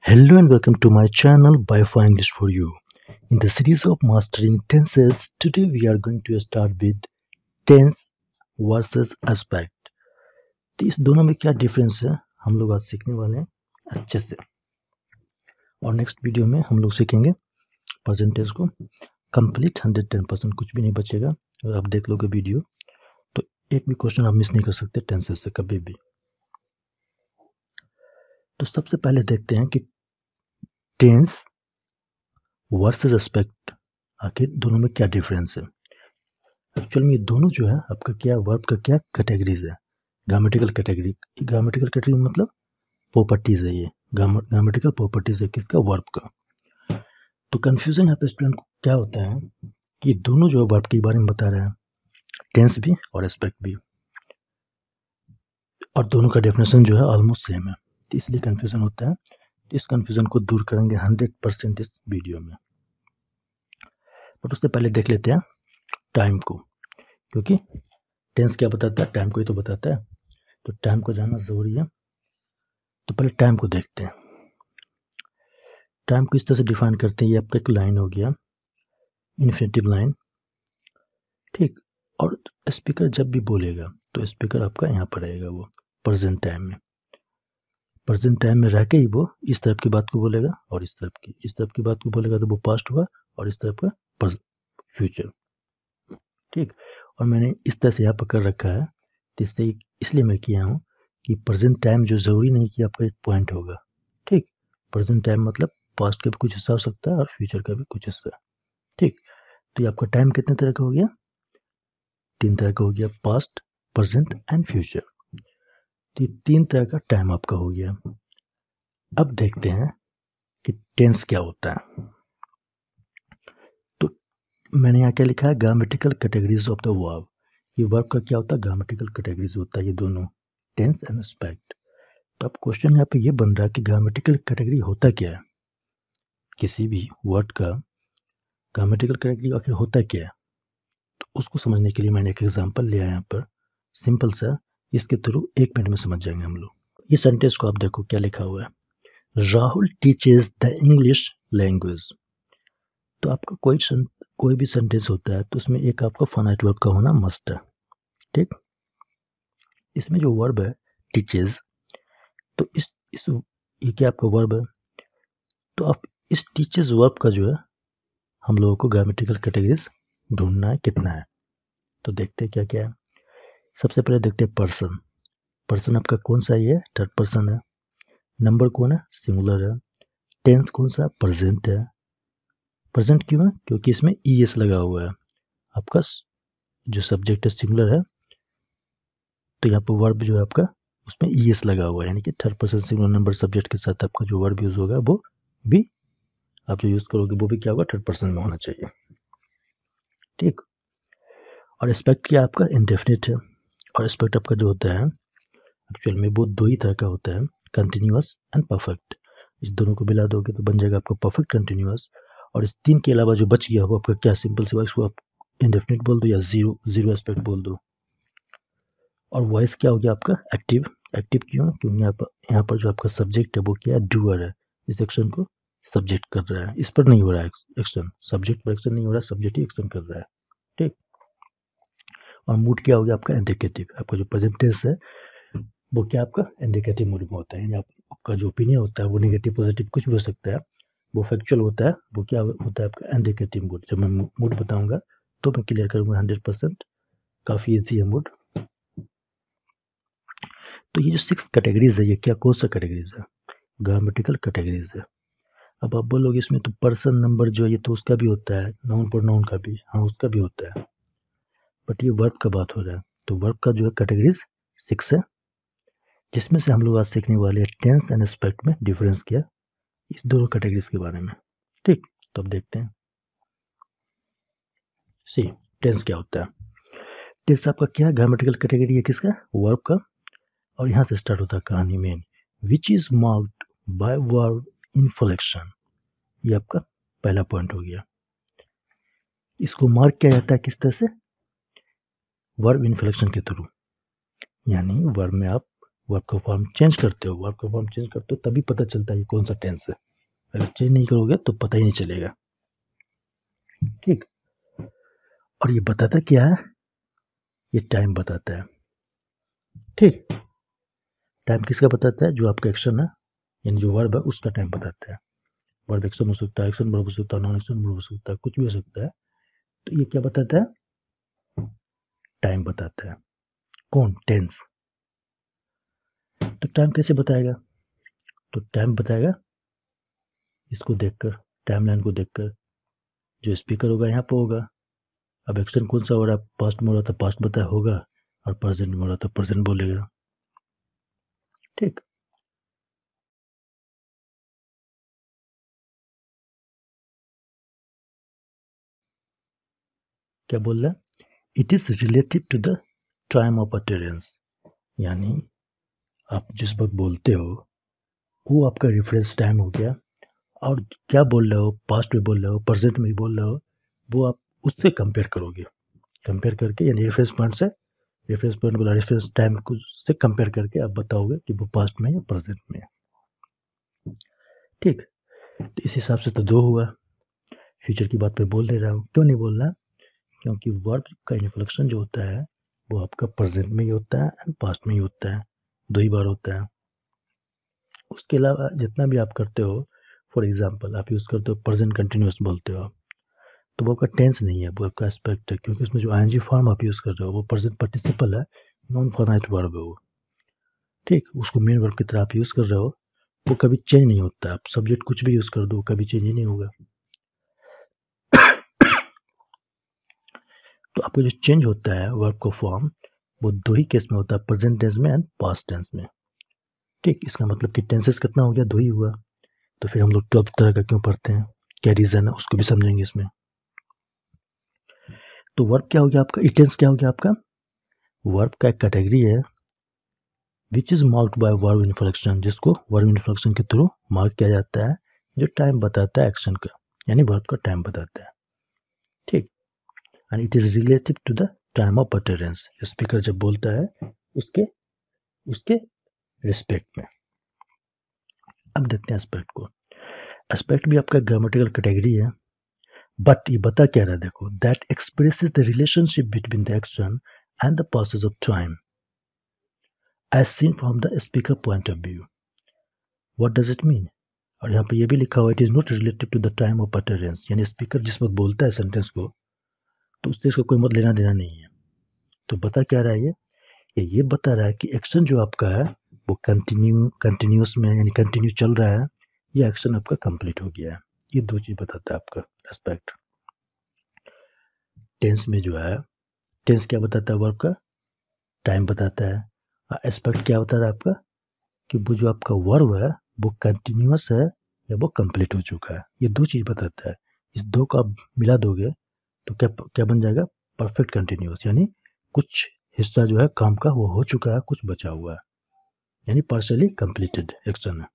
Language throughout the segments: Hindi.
Hello and welcome to my channel Biofa English for You. In the series of mastering tenses, today we are going to start with tense versus aspect. तो इस दोनों में क्या डिफरेंस है हम लोग आज सीखने वाले हैं अच्छे से। और नेक्स्ट वीडियो में हम लोग सीखेंगे प्रेजेंट टेंस को कंप्लीट 110%, कुछ भी नहीं बचेगा। अगर आप देख लोगे वीडियो तो एक भी क्वेश्चन आप मिस नहीं कर सकते टेंसेस से कभी भी। तो सबसे पहले देखते हैं कि टेंस वर्सेस एस्पेक्ट आखिर दोनों में क्या डिफरेंस है। एक्चुअल में ये दोनों जो है आपका क्या वर्ब का क्या कैटेगरीज है, ग्रामेटिकल कैटेगरी। ग्रामेटिकल कैटेगरी मतलब प्रॉपर्टीज है, ये ग्रामेटिकल प्रॉपर्टीज है किसका, वर्ब का। तो कंफ्यूजन यहाँ पे स्टूडेंट को क्या होता है कि दोनों जो है वर्ब के बारे में बता रहे हैं, टेंस भी और एस्पेक्ट भी, और दोनों का डेफिनेशन जो है ऑलमोस्ट सेम है, तो इसलिए कंफ्यूजन होता है। तो इस कंफ्यूजन को दूर करेंगे 100% इस वीडियो में। बट उससे पहले देख लेते हैं टाइम को, क्योंकि टेंस क्या बताता है, टाइम को ही तो बताता है, तो टाइम को जानना जरूरी है। तो पहले टाइम को देखते हैं। टाइम को इस तरह से डिफाइन करते हैं, ये आपका एक लाइन हो गया, इन्फिनिटिव लाइन, ठीक। और स्पीकर जब भी बोलेगा तो स्पीकर आपका यहाँ पर रहेगा, वो प्रेजेंट टाइम में, प्रेजेंट टाइम में रह के ही वो इस तरफ की बात को बोलेगा और इस तरफ की बात को बोलेगा तो वो पास्ट हुआ, और इस तरफ का फ्यूचर, ठीक। और मैंने इस तरह से यहाँ पर कर रखा है, तो इसलिए मैं किया हूँ कि प्रेजेंट टाइम जो जरूरी नहीं कि आपका एक पॉइंट होगा, ठीक। प्रेजेंट टाइम मतलब पास्ट का भी कुछ हिस्सा हो सकता है और फ्यूचर का भी कुछ हिस्सा, ठीक। तो ये आपका टाइम कितने तरह का हो गया, 3 तरह का हो गया, पास्ट, प्रेजेंट एंड फ्यूचर। तो ये 3 तरह का टाइम आपका हो गया। अब देखते हैं कि टेंस क्या होता है। तो मैंने यहाँ क्या लिखा है, grammatical categories of the verb. ये वर्ब का क्या होता है, ग्रामेटिकल कैटेगरीज होता है, ये दोनों टेंस एंड एस्पेक्ट। तो अब क्वेश्चन यहाँ पे ये बन रहा है कि ग्रामेटिकल कैटेगरी होता क्या है, किसी भी वर्ड का ग्रामेटिकल कैटेगरी आखिर होता क्या है। तो उसको समझने के लिए मैंने एक एग्जांपल लिया है यहाँ पर, सिंपल सा, इसके थ्रू 1 मिनट में समझ जाएंगे हम लोग। इस सेंटेंस को आप देखो क्या लिखा हुआ है, Rahul teaches the English language. तो आपका कोई भी सेंटेंस होता है तो उसमें एक आपका फाइनाइट वर्ब का होना मस्ट है, ठीक। इसमें जो वर्ब है टीचेस, तो इस ये क्या आपका वर्ब है, तो आप इस टीचेस वर्ब का जो है हम लोगों को ग्रामेटिकल कैटेगरीज ढूंढना है कितना है। तो देखते हैं क्या क्या है। सबसे पहले देखते हैं पर्सन। पर्सन आपका कौन सा ये है, थर्ड पर्सन है। नंबर कौन है, सिंगुलर है। टेंस कौन सा, प्रेजेंट है। प्रेजेंट क्यों है, क्योंकि इसमें ईएस लगा हुआ है। आपका जो सब्जेक्ट है सिंगुलर है, तो यहाँ पर वर्ब जो है आपका उसमें ईएस लगा हुआ है, यानी कि third person singular number subject के साथ आपका जो वर्ब यूज होगा वो भी आप जो यूज करोगे वो भी क्या होगा, थर्ड पर्सन में होना चाहिए, ठीक। और एस्पेक्ट क्या आपका इंडेफिनिट है। और एस्पेक्ट आपका जो होता है एक्चुअल में वो 2 ही तरह का होता है, कंटिन्यूअस एंड परफेक्ट। इस दोनों को मिला दोगे तो बन जाएगा आपका परफेक्ट कंटिन्यूअस। और इस 3 के अलावा जो बच गया वो आपका क्या, सिंपल से इसको आप इंडेफिनिट बोल दो या जीरो एस्पेक्ट बोल दो। और वॉइस क्या हो गया आपका, एक्टिव। एक्टिव क्यों, क्योंकि यहाँ पर जो आपका सब्जेक्ट है वो क्या है, डूअर है, इस एक्शन को सब्जेक्ट कर रहा है, इस पर नहीं हो रहा है एक्शन, सब्जेक्ट पर एक्शन नहीं हो रहा है, सब्जेक्ट ही एक्शन कर रहा है, ठीक। और मूड क्या हो गया आपका, इंडिकेटिव। आपका जो प्रेजेंट टेंस है वो क्या आपका इंडिकेटिव मूड में होता है, यानी आपका जो ओपिनियन होता है वो नेगेटिव पॉजिटिव कुछ भी हो सकता है, वो फैक्चुअल होता है, वो क्या होता है आपका इंडिकेटिव मूड। जब मैं मूड बताऊंगा तो मैं क्लियर करूंगा 100%, काफ़ी ईजी है मूड। तो ये जो 6 कैटेगरीज है, ये क्या कौन सा कैटेगरीज है, ग्रामेटिकल कैटेगरीज है। अब आप बोलोगे इसमें तो पर्सन नंबर जो है ये तो उसका भी होता है, नाउन प्रोनाउन का भी, हाँ उसका भी होता है, बट ये वर्ब का बात हो रहा है। तो वर्ब का जो है कैटेगरीज 6 है, जिसमें से हम लोग आज सीखने वाले हैं टेंस एंड एस्पेक्ट में डिफरेंस किया इस दोनों कैटेगरीज के बारे में, ठीक। तो अब देखते हैं, सी टेंस क्या होता है। टेंस आपका क्या ग्रामेटिकल कैटेगरी है किसका, वर्ब का। और यहाँ से स्टार्ट होता है कहानी में, which is marked by verb inflection. ये आपका पहला पॉइंट हो गया। इसको मार्क किया जाता है किस तरह से, वर्ब इन्फ्लेक्शन के थ्रू, यानी वर्ब में आप वर्ब का फॉर्म चेंज करते हो, वर्ब का फॉर्म चेंज करते हो तभी पता चलता है ये कौन सा टेंस है। अगर चेंज नहीं करोगे तो पता ही नहीं चलेगा। ठीक, और ये बताता क्या है, ये टाइम बताता है। ठीक, टाइम किसका बताता है, जो आपका एक्शन है यानी जो वर्ब है उसका टाइम बताता है। वर्ब एक्शन हो सकता है, एक्शन वर्ब हो सकता है, नॉन एक्शन वर्ब हो सकता है, कुछ भी हो सकता है। तो ये क्या बताता है, टाइम बताता है। कौन, टेंस। तो टाइम कैसे बताएगा, तो टाइम बताएगा इसको देखकर, टाइमलाइन को देखकर। जो स्पीकर होगा यहाँ पे होगा, अब एक्शन कौन सा हो रहा है, पास्ट में हो रहा था पास्ट बताया होगा, और प्रेजेंट में हो रहा था प्रेजेंट बोलेगा। ठीक, क्या बोल रहा है, it is relative to the time of utterance, यानी आप जिस वक्त बोलते हो वो आपका रेफरेंस टाइम हो गया, और क्या बोल रहे हो, पास्ट में बोल रहे हो, प्रेजेंट में बोल रहे हो, वो आप उससे कंपेयर करोगे। कंपेयर करके यानी रेफरेंस पॉइंट से, रेफरेंस पॉइंट बोला रेफरेंस टाइम को से कंपेयर करके आप बताओगे कि वो पास्ट में या प्रेजेंट में है। ठीक, तो इस हिसाब से तो दो हुआ। फ्यूचर की बात पे बोल दे रहा हूँ, क्यों नहीं बोल रहा, क्योंकि वर्ब का इन्फ्लेक्शन जो होता है वो आपका प्रेजेंट में ही होता है एंड पास्ट में ही होता है, दो ही बार होता है। उसके अलावा जितना भी आप करते हो, फॉर एग्जांपल आप यूज़ करते हो प्रेजेंट कंटिन्यूअस बोलते हो, तो वो आपका टेंस नहीं है, वो आपका एस्पेक्ट है, क्योंकि उसमें जो आईएनजी फॉर्म आप यूज़ कर रहे हो वो प्रेजेंट पार्टिसिपल है, नॉन फाइनाइट वर्ब है वो। ठीक, उसको मेन वर्ब की तरह आप यूज़ कर रहे हो, वो कभी चेंज नहीं होता। आप सब्जेक्ट कुछ भी यूज़ कर दो कभी चेंज ही नहीं होगा। तो आपको जो चेंज होता है वर्ब का फॉर्म, वो दो ही केस में होता है, प्रेजेंट टेंस में एंड पास्ट टेंस में। ठीक, इसका मतलब कि टेंसेस कितना हो गया, दो ही हुआ। तो फिर हम लोग 12 तरह का क्यों पढ़ते हैं, क्या रीज़न है उसको भी समझेंगे इसमें। तो वर्ब क्या हो गया आपका, टेंस क्या हो गया आपका, वर्ब का एक कैटेगरी है विच is marked by verb inflection, जिसको वर्ब इन्फ्लेक्शन के थ्रू मार्क किया जाता है, जो टाइम बताता है एक्शन का, यानी वर्ब का टाइम बताता है। ठीक, and it is relative to the time of utterance, speaker जब बोलता है उसके उसके रिस्पेक्ट में। अब देखते हैं एस्पेक्ट को। एस्पेक्ट भी आपका ग्रामेटिकल कैटेगरी है, बट ये बता क्या रहा है, देखो, that expresses the relationship between the action and the passage of time as seen from the speaker point of view. What does it mean, और यहाँ पे ये भी लिखा हुआ it is not related to the time of utterance, यानी स्पीकर जिस वक्त बोलता है सेंटेंस को तो उससे इसको कोई मत लेना देना नहीं है। तो बता क्या रहा है ये बता रहा है कि एक्शन जो आपका है वो कंटिन्यूस में यानी कंटिन्यू चल रहा है, ये एक्शन आपका कंप्लीट हो गया है। ये दो चीज बताता है आपका एस्पेक्ट। टेंस में जो है, टेंस क्या बताता है, वर्ब का टाइम बताता है, और एस्पेक्ट क्या होता है आपका, कि वो जो आपका वर्ब है वो कंटिन्यूस है या वो कंप्लीट हो चुका है। ये दो चीज बताता है, इस दो को आप मिला दोगे तो क्या क्या बन जाएगा, परफेक्ट कंटिन्यूस, यानी कुछ हिस्सा जो है काम का वो हो चुका है, कुछ बचा हुआ है, यानी पार्शियली कंप्लीटेड एक्शन है।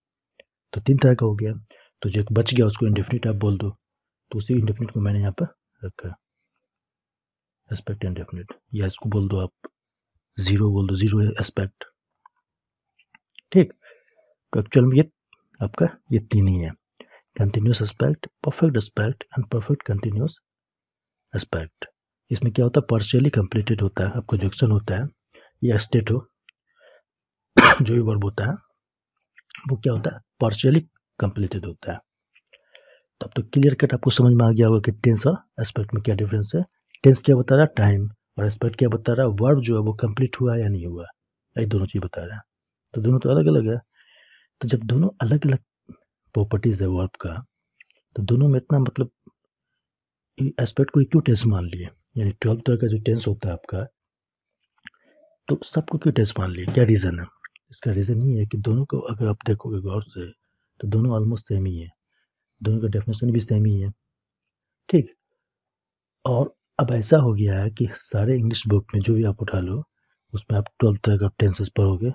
तो तीन तरह का हो गया। तो जो बच गया उसको इंडेफिनिट आप बोल दो, तो उसी इंडेफिनिट को मैंने यहाँ पर रखा है, एस्पेक्ट इंडेफिनिट, या इसको बोल दो आप जीरो बोल दो, जीरो एस्पेक्ट। ठीक, तो एक्चुअल में ये आपका ये तीन ही है, continuous aspect, perfect aspect and perfect continuous aspect. इसमें क्या होता है, पार्शियली कंप्लीटेड होता है, आपका जो एक्शन होता है या स्टेट हो जो भी वर्ब होता है वो क्या होता है, पार्शियली कंप्लीटेड होता है। तब तो क्लियर कट आपको समझ में आ गया होगा कि टेंस और एस्पेक्ट में क्या डिफरेंस है। टेंस क्या बता रहा है, टाइम, और एस्पेक्ट क्या बता रहा है, वर्ब जो है वो कंप्लीट हुआ या नहीं हुआ, ये दोनों चीज बता रहा है। तो दोनों तो अलग अलग है। तो जब दोनों अलग अलग प्रॉपर्टीज है वर्ब का, तो दोनों में इतना मतलब एस्पेक्ट को क्यों टेंस मान लिए, यानी 12 तरह का जो टेंस होता है आपका, तो सबको क्यों टेंस मान लिए, क्या रीजन है। इसका रीजन ये है कि दोनों को अगर आप देखोगे गौर से तो दोनों ऑलमोस्ट सेम ही है, दोनों का डेफिनेशन भी सेम ही है। ठीक, और अब ऐसा हो गया है कि सारे इंग्लिश बुक में जो भी आप उठा लो उसमें आप 12 तरह का टेंसेस पढ़ोगे,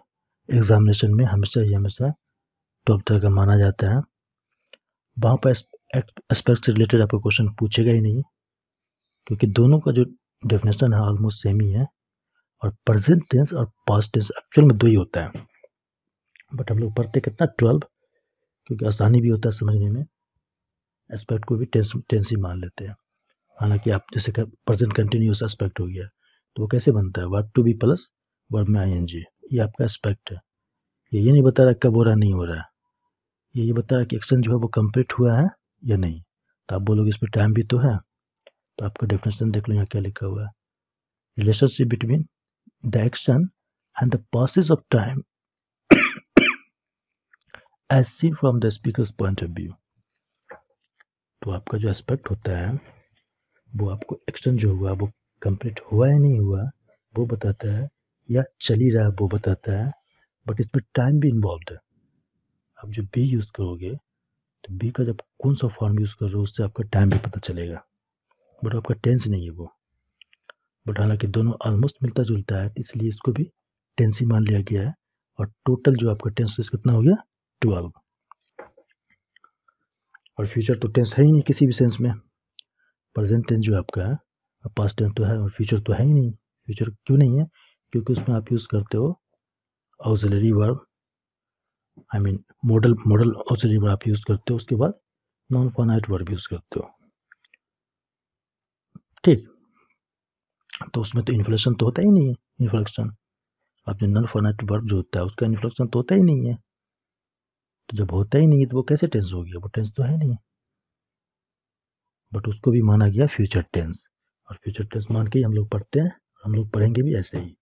एग्जामिनेशन में हमेशा ही हमेशा 12 तरह का माना जाता है। वहाँ पर एस्पेक्ट से रिलेटेड आपको क्वेश्चन पूछेगा ही नहीं, क्योंकि दोनों का जो डेफिनेशन है ऑलमोस्ट सेम ही है, और प्रेजेंट टेंस और पास्ट टेंस एक्चुअल में दो ही होता है। बट हम लोग पढ़ते कितना 12, क्योंकि आसानी भी होता है समझने में, एस्पेक्ट को भी टेंस ही मान लेते हैं। हालांकि आप जैसे प्रेजेंट कंटिन्यूअस एस्पेक्ट हो गया, तो वो कैसे बनता है, verb to be plus verb में आईएनजी, ये आपका एस्पेक्ट है। ये नहीं बता रहा कब हो रहा नहीं हो रहा है, ये बता रहा कि एक्शन जो है वो कंप्लीट हुआ है या नहीं। तो आप बोलोगे इसमें टाइम भी तो है, तो आपका डेफिनेशन देख लो यहाँ क्या लिखा हुआ है, relationship between the action and the passes of time as seen from the speaker's point of view. तो आपका जो एस्पेक्ट होता है वो आपको एक्शन जो हुआ वो कंप्लीट हुआ या नहीं हुआ वो बताता है, या चल ही रहा है वो बताता है, बट इसमें टाइम भी इन्वॉल्व है। आप जब बी यूज़ करोगे तो बी का जब कौन सा फॉर्म यूज़ कर रहे हो उससे आपका टाइम भी पता चलेगा, बट आपका टेंस नहीं है वो। बट हालांकि दोनों ऑलमोस्ट मिलता जुलता है, इसलिए इसको भी टेंस ही मान लिया गया है। और टोटल जो आपका टेंस कितना हो गया 12। और फ्यूचर तो टेंस है ही नहीं किसी भी सेंस में। प्रेजेंट टेंस जो आपका है, पास्ट टेंस तो है और फ्यूचर तो है ही नहीं। फ्यूचर क्यों नहीं है, क्योंकि उसमें आप यूज़ करते हो auxiliary verb, I mean model auxiliary verb आप यूज़ करते हो, उसके बाद नॉन फाइनाइट वर्ब यूज़ करते हो, ठीक। तो उसमें तो इन्फ्लेक्शन तो होता ही नहीं है, इन्फ्लेक्शन आप जो नॉन फाइनाइट वर्ब जो होता है उसका इन्फ्लेक्शन तो होता ही नहीं है। तो जब होता ही नहीं है तो वो कैसे टेंस हो गया, वो टेंस तो है नहीं, बट उसको भी माना गया फ्यूचर टेंस। और फ्यूचर टेंस मान के ही हम लोग पढ़ते हैं, हम लोग पढ़ेंगे भी ऐसे ही।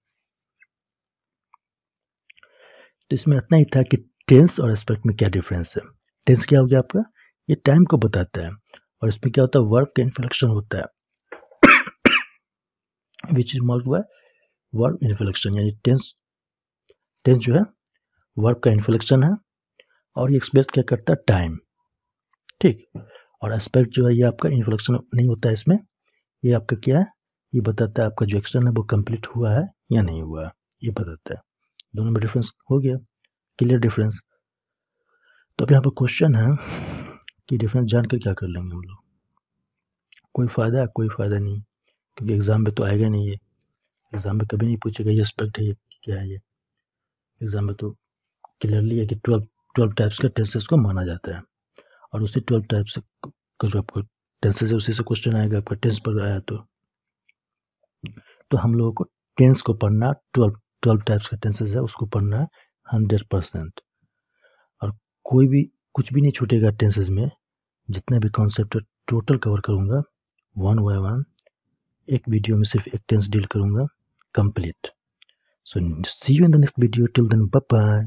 तो इसमें इतना ही था कि टेंस और एस्पेक्ट में क्या डिफरेंस है। टेंस क्या हो गया आपका, ये टाइम को बताता है, और इसमें क्या होता है, वर्ब का इन्फ्लेक्शन होता है, विच is marked by verb inflection. यानी टेंस जो है वर्ब का इन्फ्लेक्शन है, और ये एक्सप्रेस क्या करता है, टाइम, ठीक। और एस्पेक्ट जो है ये आपका इन्फ्लेक्शन नहीं होता है इसमें, ये आपका क्या है, ये बताता है आपका जो एक्शन है वो कंप्लीट हुआ है या नहीं हुआ है, ये बताता है। दोनों में डिफरेंस हो गया, क्लियर डिफरेंस। तो अब यहाँ पर क्वेश्चन है कि डिफरेंस जान कर क्या कर लेंगे हम लोग, कोई फ़ायदा है कोई फ़ायदा नहीं, क्योंकि एग्ज़ाम में तो आएगा नहीं ये, एग्ज़ाम में कभी नहीं पूछेगा ये एस्पेक्ट है ये क्या है। ये एग्ज़ाम में तो क्लियरली है कि 12 टाइप्स का टेंसेस को माना जाता है, और उसी 12 टाइप्स का जो आपको टेंसेस है उसी से क्वेश्चन आएगा आपका टेंस पर आया तो हम लोगों को टेंस को पढ़ना, 12 टाइप्स का टेंसेस है उसको पढ़ना है 100%। और कोई भी कुछ भी नहीं छूटेगा टेंसेस में, जितने भी कॉन्सेप्ट है टोटल कवर करूँगा 1 बाय 1, एक वीडियो में सिर्फ एक टेंस डील करूँगा complete. So see you in the next video, till then bye bye.